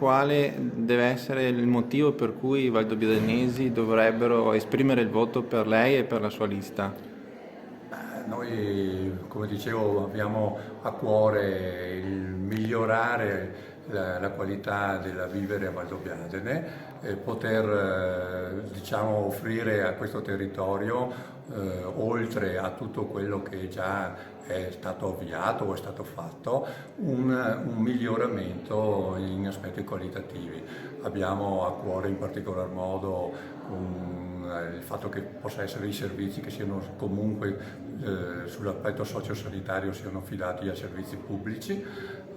Quale deve essere il motivo per cui i valdobbiadenesi dovrebbero esprimere il voto per lei e per la sua lista? Noi, come dicevo, abbiamo a cuore il migliorare la qualità della vivere a Valdobbiadene e poter diciamo, offrire a questo territorio, oltre a tutto quello che già è stato avviato o è stato fatto, un miglioramento in aspetti qualitativi. Abbiamo a cuore in particolar modo il fatto che possa essere i servizi che siano comunque sull'aspetto sociosanitario siano affidati a servizi pubblici,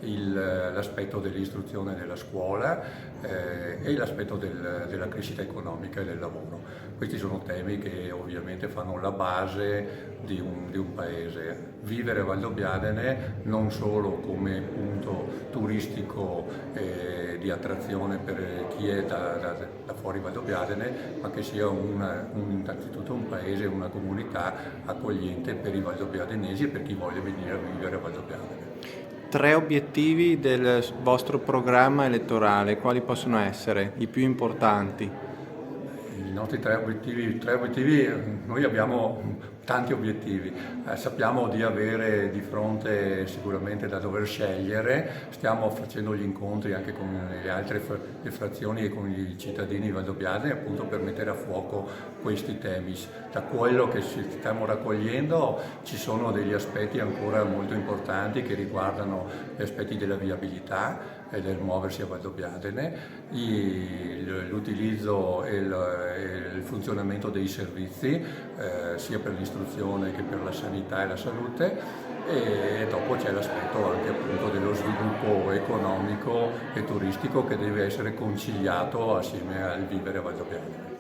l'aspetto dell'istruzione della scuola e l'aspetto della crescita economica e del lavoro. Questi sono temi che ovviamente fanno la base di un paese. Vivere a Valdobbiadene non solo come punto turistico di attrazione per chi è da fuori Valdobbiadene, ma che sia innanzitutto un paese, una comunità accogliente per i valdobbiadenesi e per chi voglia venire a vivere a Valdobbiadene. 3 obiettivi del vostro programma elettorale, quali possono essere i più importanti? I nostri tre obiettivi, noi abbiamo tanti obiettivi, sappiamo di avere di fronte sicuramente da dover scegliere, stiamo facendo gli incontri anche con le altre frazioni e con i cittadini valdobbiadeni appunto per mettere a fuoco questi temi. Da quello che stiamo raccogliendo ci sono degli aspetti ancora molto importanti che riguardano gli aspetti della viabilità e del muoversi a Valdobbiadene, l'utilizzo e il funzionamento dei servizi sia per l'istruzione che per la sanità e la salute, e dopo c'è l'aspetto anche appunto dello sviluppo economico e turistico che deve essere conciliato assieme al vivere a Valdobbiadene.